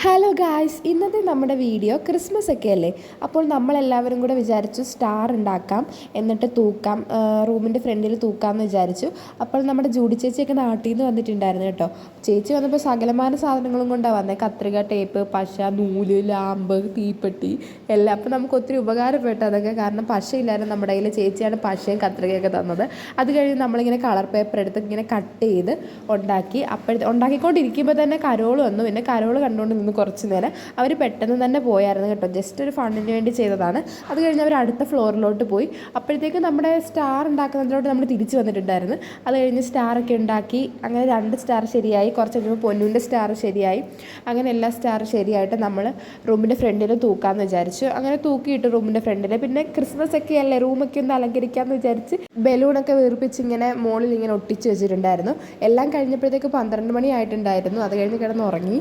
Hello guys, ഇന്നത്തെ നമ്മുടെ video Christmas ഒക്കെ അല്ലേ. അപ്പോൾ നമ്മളെല്ലാവരും കൂടെ വിചാരിച്ചു സ്റ്റാർ ഉണ്ടാക്കാം, എന്നിട്ട് തൂക്കാം, റൂമിൻ്റെ ഫ്രണ്ടിൽ തൂക്കാമെന്ന് വിചാരിച്ചു. അപ്പോൾ നമ്മുടെ ജൂഡി ചേച്ചിയൊക്കെ നാട്ടിൽ നിന്ന് വന്നിട്ടുണ്ടായിരുന്നു കേട്ടോ. ചേച്ചി വന്നപ്പോൾ സകലമാന സാധനങ്ങളും കൊണ്ടാണ് വന്നത്. കത്രിക, ടേപ്പ്, പശ, നൂല്, ലാമ്പ്, തീപ്പെട്ടി എല്ലാം. അപ്പോൾ നമുക്ക് ഒത്തിരി ഉപകാരപ്പെട്ടു അതൊക്കെ. കാരണം പശയില്ലായിരുന്നു നമ്മുടെ കയ്യിൽ. ചേച്ചിയാണ് പശയും കത്രികയൊക്കെ തന്നത്. അത് കഴിഞ്ഞ് നമ്മളിങ്ങനെ കളർ പേപ്പർ എടുത്ത് ഇങ്ങനെ കട്ട് ചെയ്ത് ഉണ്ടാക്കി. ഉണ്ടാക്കിക്കൊണ്ടിരിക്കുമ്പോൾ തന്നെ കരോൾ വന്നു. പിന്നെ കരോൾ കണ്ടുകൊണ്ട് കുറച്ച് നേരം അവർ പെട്ടെന്ന് തന്നെ പോയായിരുന്നു കേട്ടോ. ജസ്റ്റ് ഒരു ഫണ്ടിന് വേണ്ടി ചെയ്തതാണ്. അത് കഴിഞ്ഞ് അവർ അടുത്ത ഫ്ലോറിലോട്ട് പോയി. അപ്പോഴത്തേക്ക് നമ്മുടെ സ്റ്റാർ ഉണ്ടാക്കുന്നതിലോട്ട് നമ്മൾ തിരിച്ചു വന്നിട്ടുണ്ടായിരുന്നു. അത് കഴിഞ്ഞ് സ്റ്റാറൊക്കെ ഉണ്ടാക്കി. അങ്ങനെ 2 സ്റ്റാർ ശരിയായി. കുറച്ച് കഴിയുമ്പോൾ പൊന്നൂൻ്റെ സ്റ്റാർ ശരിയായി. അങ്ങനെ എല്ലാ സ്റ്റാർ ശരിയായിട്ട് നമ്മൾ റൂമിൻ്റെ ഫ്രണ്ടിൽ തൂക്കാമെന്ന് വിചാരിച്ചു. അങ്ങനെ തൂക്കിയിട്ട് റൂമിൻ്റെ ഫ്രണ്ടിൽ. പിന്നെ ക്രിസ്മസ് ഒക്കെ അല്ലേ, റൂമൊക്കെ ഒന്ന് അലങ്കരിക്കാമെന്ന് വിചാരിച്ച് ബലൂണൊക്കെ വീർപ്പിച്ച് ഇങ്ങനെ മുകളിൽ ഇങ്ങനെ ഒട്ടിച്ച് വെച്ചിട്ടുണ്ടായിരുന്നു. എല്ലാം കഴിഞ്ഞപ്പോഴത്തേക്ക് 12 മണി ആയിട്ടുണ്ടായിരുന്നു. അത് കഴിഞ്ഞ് കിടന്നുറങ്ങി.